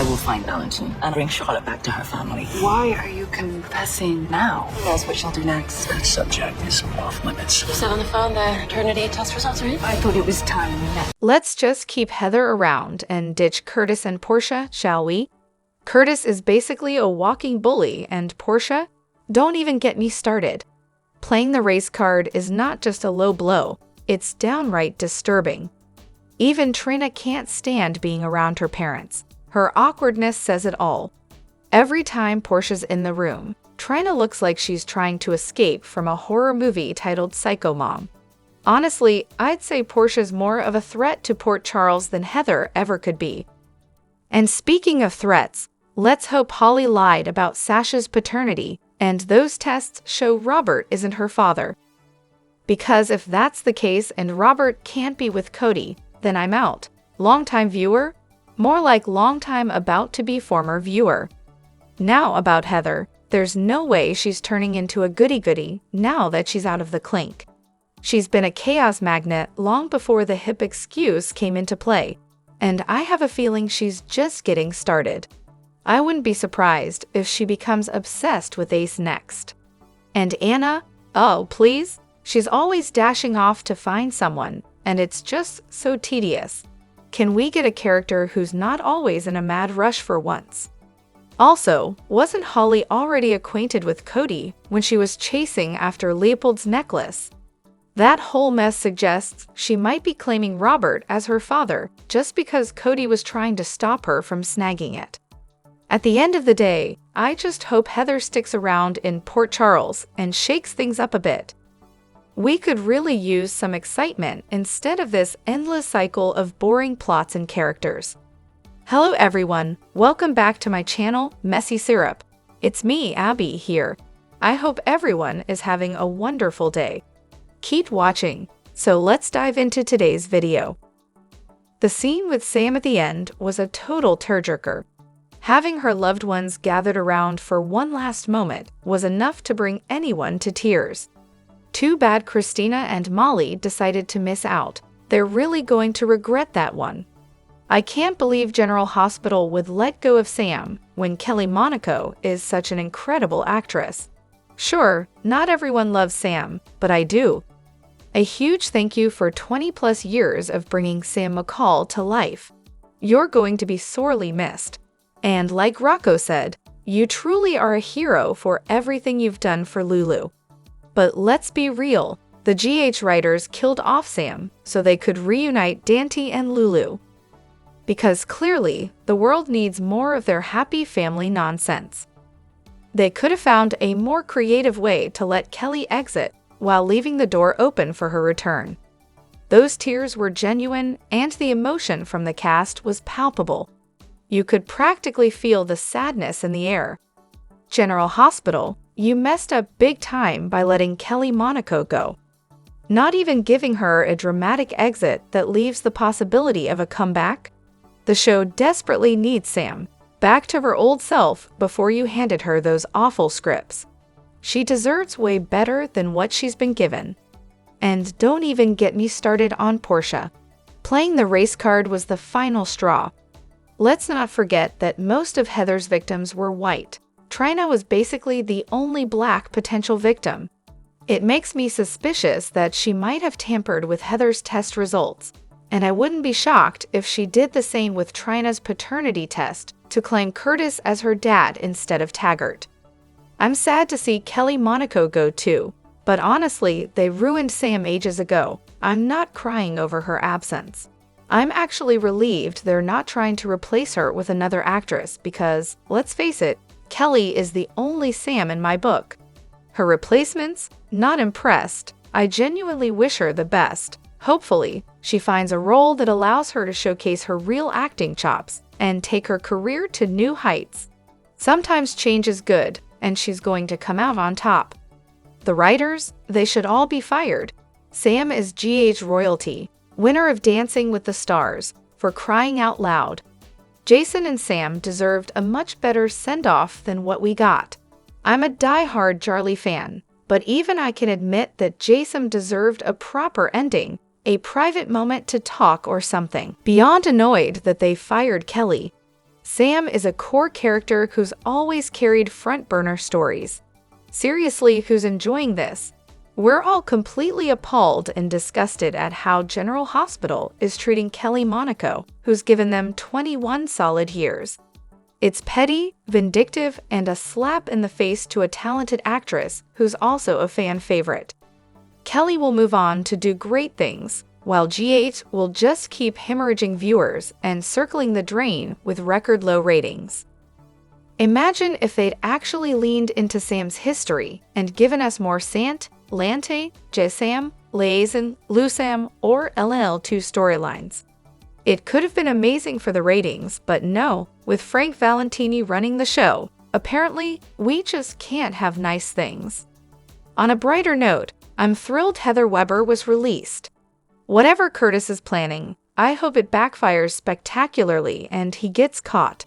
will find Valentin and bring Charlotte back to her family. Why are you confessing now? Who knows what she'll do next? That subject is off limits. You said on the phone the paternity test results are in? I thought it was time we met. Let's just keep Heather around and ditch Curtis and Portia, shall we? Curtis is basically a walking bully, and Portia? Don't even get me started. Playing the race card is not just a low blow, it's downright disturbing. Even Trina can't stand being around her parents. Her awkwardness says it all. Every time Portia's in the room, Trina looks like she's trying to escape from a horror movie titled Psycho Mom. Honestly, I'd say Portia's more of a threat to Port Charles than Heather ever could be. And speaking of threats, let's hope Holly lied about Sasha's paternity, and those tests show Robert isn't her father. Because if that's the case and Robert can't be with Cody, then I'm out. Longtime viewer? More like longtime about-to-be former viewer. Now about Heather, there's no way she's turning into a goody-goody now that she's out of the clink. She's been a chaos magnet long before the hip excuse came into play, and I have a feeling she's just getting started. I wouldn't be surprised if she becomes obsessed with Ace next. And Anna? Oh, please? She's always dashing off to find someone, and it's just so tedious. Can we get a character who's not always in a mad rush for once? Also, wasn't Holly already acquainted with Cody when she was chasing after Leopold's necklace? That whole mess suggests she might be claiming Robert as her father just because Cody was trying to stop her from snagging it. At the end of the day, I just hope Heather sticks around in Port Charles and shakes things up a bit. We could really use some excitement instead of this endless cycle of boring plots and characters. Hello everyone, welcome back to my channel, Messy Syrup. It's me, Abby, here. I hope everyone is having a wonderful day. Keep watching, so let's dive into today's video. The scene with Sam at the end was a total tearjerker. Having her loved ones gathered around for one last moment was enough to bring anyone to tears. Too bad Christina and Molly decided to miss out. They're really going to regret that one. I can't believe General Hospital would let go of Sam when Kelly Monaco is such an incredible actress. Sure, not everyone loves Sam, but I do. A huge thank you for 20+ years of bringing Sam McCall to life. You're going to be sorely missed. And like Rocco said, you truly are a hero for everything you've done for Lulu. But let's be real, the GH writers killed off Sam so they could reunite Dante and Lulu. Because clearly, the world needs more of their happy family nonsense. They could have found a more creative way to let Kelly exit while leaving the door open for her return. Those tears were genuine, and the emotion from the cast was palpable. You could practically feel the sadness in the air. General Hospital, you messed up big time by letting Kelly Monaco go. Not even giving her a dramatic exit that leaves the possibility of a comeback. The show desperately needs Sam back to her old self before you handed her those awful scripts. She deserves way better than what she's been given. And don't even get me started on Portia. Playing the race card was the final straw. Let's not forget that most of Heather's victims were white. Trina was basically the only black potential victim. It makes me suspicious that she might have tampered with Heather's test results, and I wouldn't be shocked if she did the same with Trina's paternity test to claim Curtis as her dad instead of Taggart. I'm sad to see Kelly Monaco go too, but honestly, they ruined Sam ages ago. I'm not crying over her absence. I'm actually relieved they're not trying to replace her with another actress because, let's face it, Kelly is the only Sam in my book. Her replacements? Not impressed. I genuinely wish her the best. Hopefully, she finds a role that allows her to showcase her real acting chops and take her career to new heights. Sometimes change is good, and she's going to come out on top. The writers? They should all be fired. Sam is GH royalty, winner of Dancing with the Stars, for crying out loud. Jason and Sam deserved a much better send-off than what we got. I'm a die-hard Charlie fan, but even I can admit that Jason deserved a proper ending, a private moment to talk or something. Beyond annoyed that they fired Kelly. Sam is a core character who's always carried front-burner stories. Seriously, who's enjoying this? We're all completely appalled and disgusted at how General Hospital is treating Kelly Monaco, who's given them 21 solid years. It's petty, vindictive, and a slap in the face to a talented actress who's also a fan favorite. Kelly will move on to do great things, while G8 will just keep hemorrhaging viewers and circling the drain with record-low ratings. Imagine if they'd actually leaned into Sam's history and given us more Sant, Lante, J-Sam, Liaison, Lusam, or LL2 storylines. It could have been amazing for the ratings, but no, with Frank Valentini running the show, apparently we just can't have nice things. On a brighter note, I'm thrilled Heather Weber was released. Whatever Curtis is planning, I hope it backfires spectacularly and he gets caught.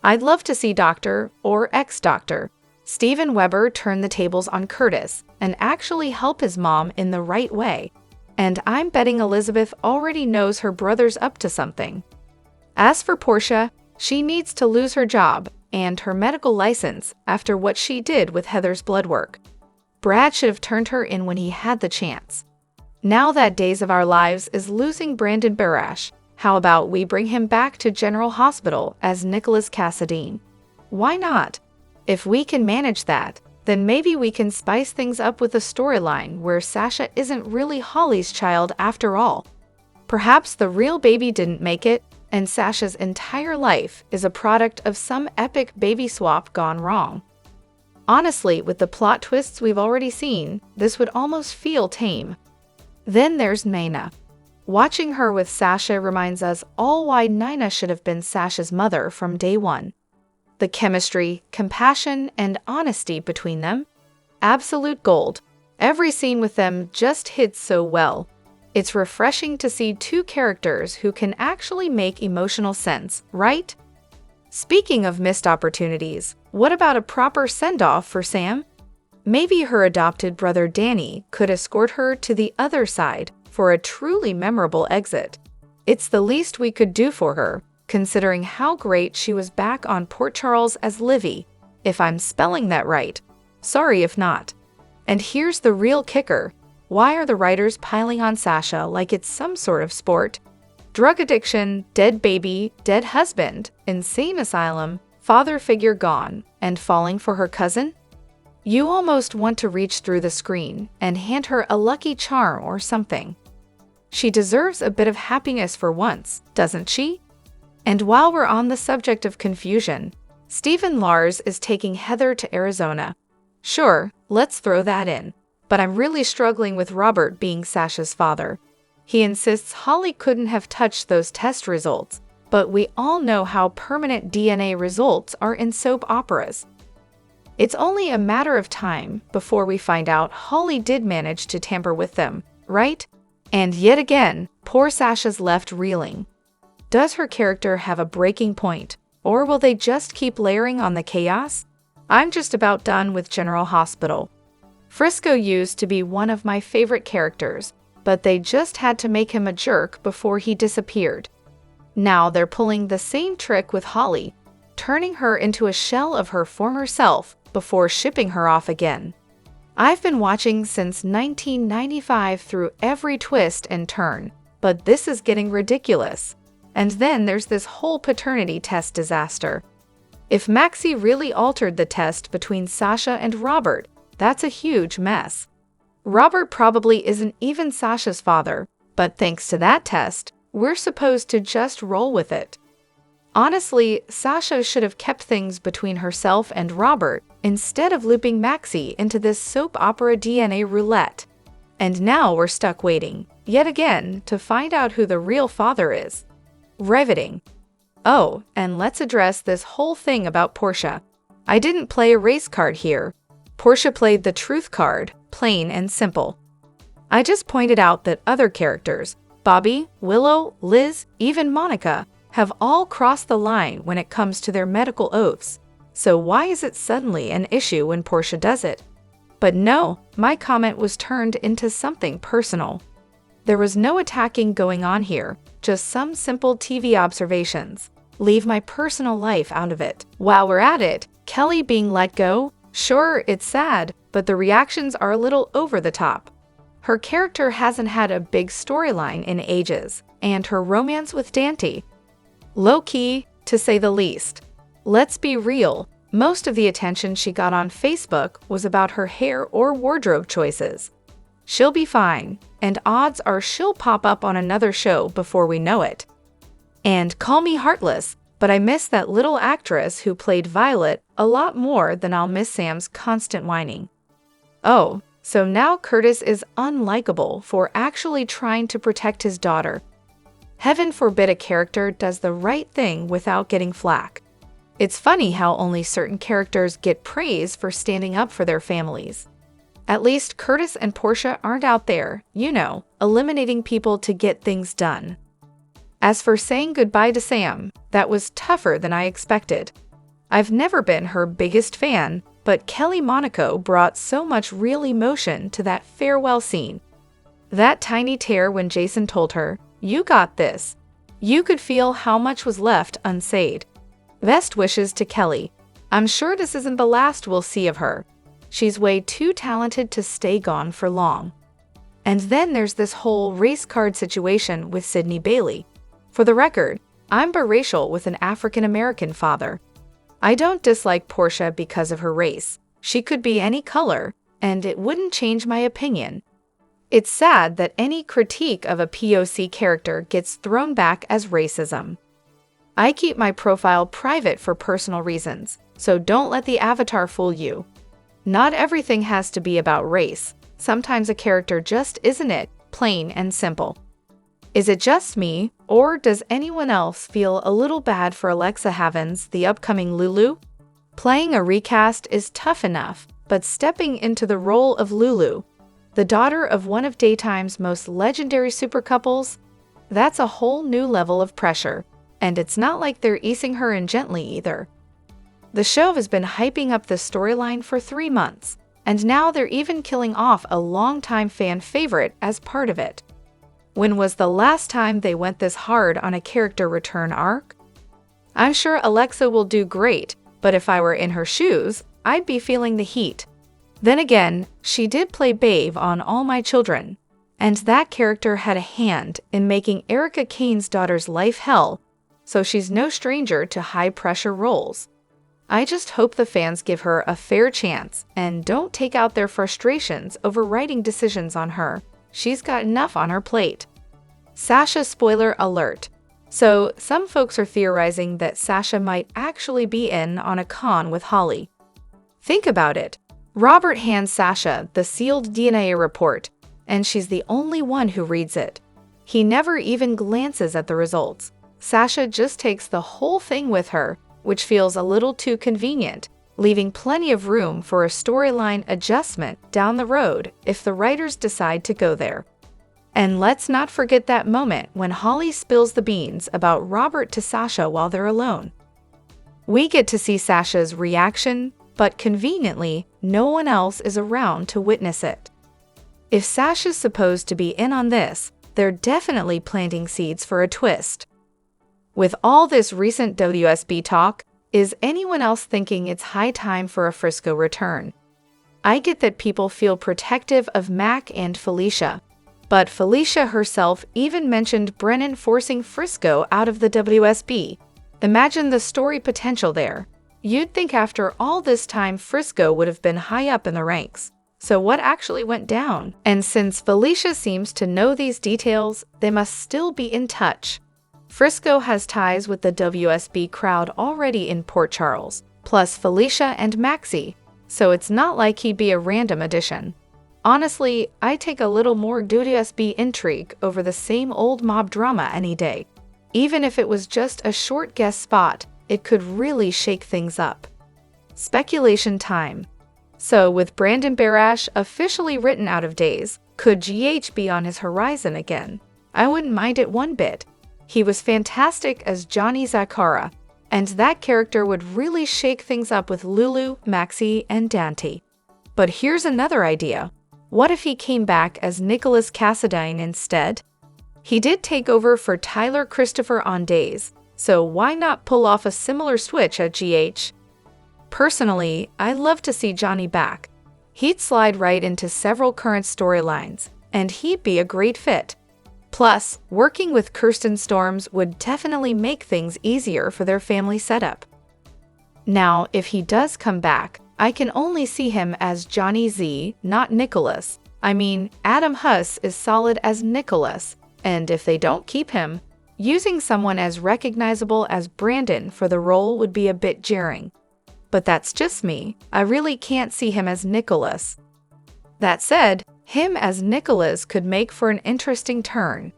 I'd love to see Dr. or ex-Doctor Steven Weber turn the tables on Curtis and actually help his mom in the right way. And I'm betting Elizabeth already knows her brother's up to something. As for Portia, she needs to lose her job and her medical license after what she did with Heather's blood work. Brad should have turned her in when he had the chance. Now that Days of Our Lives is losing Brandon Barash, how about we bring him back to General Hospital as Nicholas Cassadine? Why not? If we can manage that, then maybe we can spice things up with a storyline where Sasha isn't really Holly's child after all. Perhaps the real baby didn't make it, and Sasha's entire life is a product of some epic baby swap gone wrong. Honestly, with the plot twists we've already seen, this would almost feel tame. Then there's Naina. Watching her with Sasha reminds us all why Naina should have been Sasha's mother from day one. The chemistry, compassion, and honesty between them? Absolute gold. Every scene with them just hits so well. It's refreshing to see two characters who can actually make emotional sense, right? Speaking of missed opportunities, what about a proper send-off for Sam? Maybe her adopted brother Danny could escort her to the other side for a truly memorable exit. It's the least we could do for her, considering how great she was back on Port Charles as Livy, if I'm spelling that right. Sorry if not. And here's the real kicker. Why are the writers piling on Sasha like it's some sort of sport? Drug addiction, dead baby, dead husband, insane asylum, father figure gone, and falling for her cousin? You almost want to reach through the screen and hand her a lucky charm or something. She deserves a bit of happiness for once, doesn't she? And while we're on the subject of confusion, Stephen Lars is taking Heather to Arizona. Sure, let's throw that in. But I'm really struggling with Robert being Sasha's father. He insists Holly couldn't have touched those test results, but we all know how permanent DNA results are in soap operas. It's only a matter of time before we find out Holly did manage to tamper with them, right? And yet again, poor Sasha's left reeling. Does her character have a breaking point, or will they just keep layering on the chaos? I'm just about done with General Hospital. Frisco used to be one of my favorite characters, but they just had to make him a jerk before he disappeared. Now they're pulling the same trick with Holly, turning her into a shell of her former self before shipping her off again. I've been watching since 1995 through every twist and turn, but this is getting ridiculous. And then there's this whole paternity test disaster. If Maxie really altered the test between Sasha and Robert, that's a huge mess. Robert probably isn't even Sasha's father, but thanks to that test, we're supposed to just roll with it. Honestly, Sasha should have kept things between herself and Robert instead of looping Maxie into this soap opera DNA roulette. And now we're stuck waiting, yet again, to find out who the real father is. Riveting. Oh, and let's address this whole thing about Portia. I didn't play a race card here. Portia played the truth card, plain and simple. I just pointed out that other characters, Bobby, Willow, Liz, even Monica, have all crossed the line when it comes to their medical oaths. So why is it suddenly an issue when Portia does it? But no, my comment was turned into something personal. There was no attacking going on here, just some simple TV observations. leave my personal life out of it. While we're at it, Kelly being let go, sure, it's sad, but the reactions are a little over the top. Her character hasn't had a big storyline in ages, and her romance with Dante, low-key, to say the least. Let's be real, most of the attention she got on Facebook was about her hair or wardrobe choices. She'll be fine, and odds are she'll pop up on another show before we know it. And call me heartless, but I miss that little actress who played Violet a lot more than I'll miss Sam's constant whining. Oh, so now Curtis is unlikable for actually trying to protect his daughter. Heaven forbid a character does the right thing without getting flack. It's funny how only certain characters get praise for standing up for their families. At least Curtis and Portia aren't out there, eliminating people to get things done. As for saying goodbye to Sam, that was tougher than I expected. I've never been her biggest fan, but Kelly Monaco brought so much real emotion to that farewell scene. That tiny tear when Jason told her, "You got this." You could feel how much was left unsaid. Best wishes to Kelly. I'm sure this isn't the last we'll see of her. She's way too talented to stay gone for long. And then there's this whole race card situation with Sydney Bailey. For the record, I'm biracial with an African-American father. I don't dislike Portia because of her race. She could be any color, and it wouldn't change my opinion. It's sad that any critique of a POC character gets thrown back as racism. I keep my profile private for personal reasons, so don't let the avatar fool you. Not everything has to be about race. Sometimes a character just isn't it, plain and simple. Is it just me, or does anyone else feel a little bad for Alexa Havens, the upcoming Lulu? Playing a recast is tough enough, but stepping into the role of Lulu, the daughter of one of daytime's most legendary super couples, that's a whole new level of pressure, and it's not like they're easing her in gently either. The show has been hyping up the storyline for 3 months, and now they're even killing off a longtime fan favorite as part of it. When was the last time they went this hard on a character return arc? I'm sure Alexa will do great, but if I were in her shoes, I'd be feeling the heat. Then again, she did play Babe on All My Children, and that character had a hand in making Erica Kane's daughter's life hell, so she's no stranger to high-pressure roles. I just hope the fans give her a fair chance and don't take out their frustrations over writing decisions on her. She's got enough on her plate. Sasha spoiler alert. So, some folks are theorizing that Sasha might actually be in on a con with Holly. Think about it. Robert hands Sasha the sealed DNA report, and she's the only one who reads it. He never even glances at the results. Sasha just takes the whole thing with her, which feels a little too convenient, leaving plenty of room for a storyline adjustment down the road if the writers decide to go there. And let's not forget that moment when Holly spills the beans about Robert to Sasha while they're alone. We get to see Sasha's reaction, but conveniently, no one else is around to witness it. If Sasha's supposed to be in on this, they're definitely planting seeds for a twist. With all this recent WSB talk, is anyone else thinking it's high time for a Frisco return? I get that people feel protective of Mac and Felicia, but Felicia herself even mentioned Brennan forcing Frisco out of the WSB. Imagine the story potential there. You'd think after all this time Frisco would have been high up in the ranks. So what actually went down? And since Felicia seems to know these details, they must still be in touch. Frisco has ties with the WSB crowd already in Port Charles, plus Felicia and Maxie, so it's not like he'd be a random addition. Honestly, I'd take a little more WSB intrigue over the same old mob drama any day. Even if it was just a short guest spot, it could really shake things up. Speculation time. So with Brandon Barash officially written out of days, could GH be on his horizon again? I wouldn't mind it one bit. He was fantastic as Johnny Zakara, and that character would really shake things up with Lulu, Maxie, and Dante. But here's another idea. What if he came back as Nicholas Cassadine instead? He did take over for Tyler Christopher on days, so why not pull off a similar switch at GH? Personally, I'd love to see Johnny back. He'd slide right into several current storylines, and he'd be a great fit. Plus, working with Kirsten Storms would definitely make things easier for their family setup. Now, if he does come back, I can only see him as Johnny Z, not Nicholas. I mean, Adam Huss is solid as Nicholas, and if they don't keep him, using someone as recognizable as Brandon for the role would be a bit jarring. But that's just me. I really can't see him as Nicholas. That said, him as Nicholas could make for an interesting turn.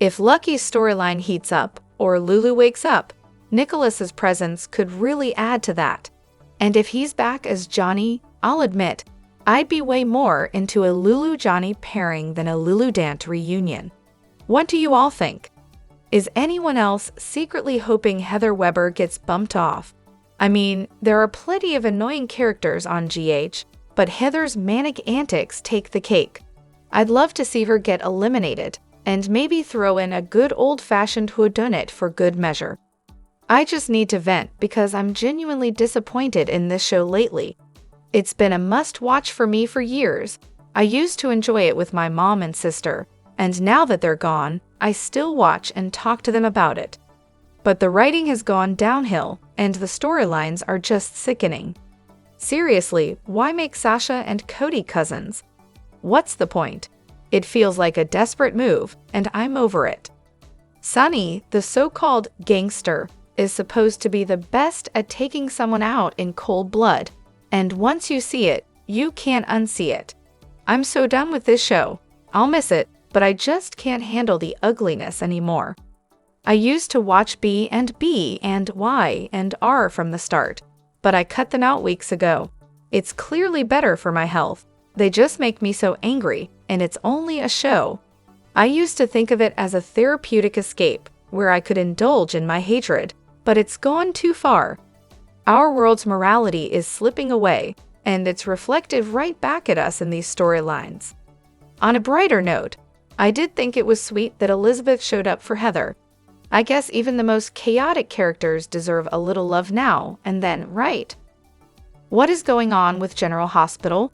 If Lucky's storyline heats up, or Lulu wakes up, Nicholas's presence could really add to that. And if he's back as Johnny, I'll admit, I'd be way more into a Lulu-Johnny pairing than a Lulu-Dant reunion. What do you all think? Is anyone else secretly hoping Heather Weber gets bumped off? I mean, there are plenty of annoying characters on GH, but Heather's manic antics take the cake. I'd love to see her get eliminated, and maybe throw in a good old-fashioned whodunit for good measure. I just need to vent because I'm genuinely disappointed in this show lately. It's been a must-watch for me for years. I used to enjoy it with my mom and sister, and now that they're gone, I still watch and talk to them about it. But the writing has gone downhill, and the storylines are just sickening. Seriously, why make Sasha and Cody cousins? What's the point? It feels like a desperate move, and I'm over it. Sunny, the so-called gangster, is supposed to be the best at taking someone out in cold blood, and once you see it, you can't unsee it. I'm so done with this show. I'll miss it, but I just can't handle the ugliness anymore. I used to watch B and Y and R from the start, but I cut them out weeks ago. It's clearly better for my health. They just make me so angry, and it's only a show. I used to think of it as a therapeutic escape, where I could indulge in my hatred, but it's gone too far. Our world's morality is slipping away, and it's reflected right back at us in these storylines. On a brighter note, I did think it was sweet that Elizabeth showed up for Heather. I guess even the most chaotic characters deserve a little love now and then, right? What is going on with General Hospital?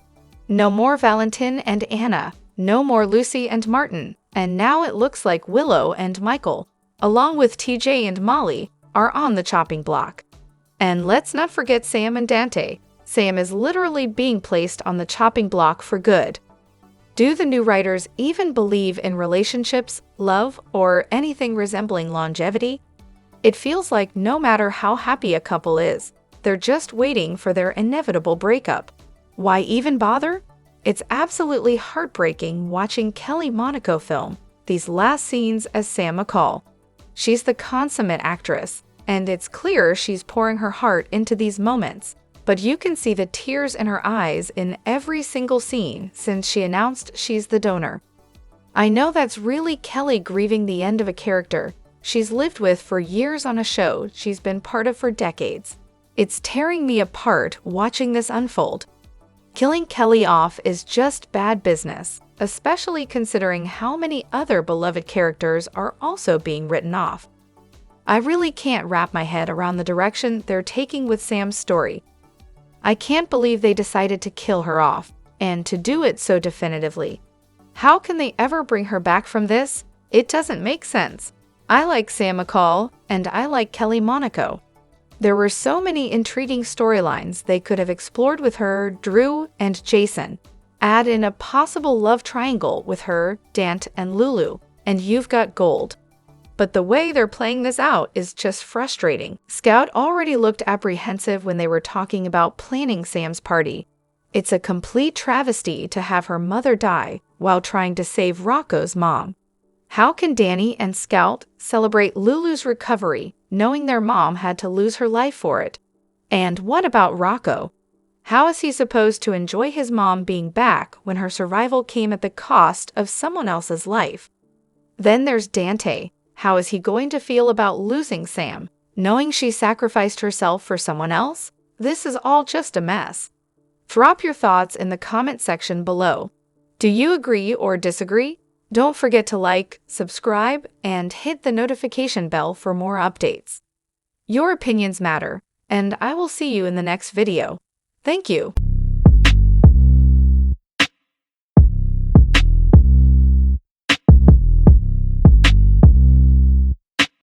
No more Valentin and Anna, no more Lucy and Martin, and now it looks like Willow and Michael, along with TJ and Molly, are on the chopping block. And let's not forget Sam and Dante. Sam is literally being placed on the chopping block for good. Do the new writers even believe in relationships, love, or anything resembling longevity? It feels like no matter how happy a couple is, they're just waiting for their inevitable breakup. Why even bother? It's absolutely heartbreaking watching Kelly Monaco film these last scenes as Sam McCall. She's the consummate actress, and it's clear she's pouring her heart into these moments. But you can see the tears in her eyes in every single scene since she announced she's the donor. I know that's really Kelly grieving the end of a character she's lived with for years on a show she's been part of for decades. It's tearing me apart watching this unfold. Killing Kelly off is just bad business, especially considering how many other beloved characters are also being written off. I really can't wrap my head around the direction they're taking with Sam's story. I can't believe they decided to kill her off, and to do it so definitively. How can they ever bring her back from this? It doesn't make sense. I like Sam McCall, and I like Kelly Monaco. There were so many intriguing storylines they could have explored with her, Drew, and Jason. Add in a possible love triangle with her, Dant, and Lulu, and you've got gold. But the way they're playing this out is just frustrating. Scout already looked apprehensive when they were talking about planning Sam's party. It's a complete travesty to have her mother die while trying to save Rocco's mom. How can Danny and Scout celebrate Lulu's recovery knowing their mom had to lose her life for it? And what about Rocco? How is he supposed to enjoy his mom being back when her survival came at the cost of someone else's life? Then there's Dante. How is he going to feel about losing Sam, knowing she sacrificed herself for someone else? This is all just a mess. Drop your thoughts in the comment section below. Do you agree or disagree? Don't forget to like, subscribe, and hit the notification bell for more updates. Your opinions matter, and I will see you in the next video. Thank you.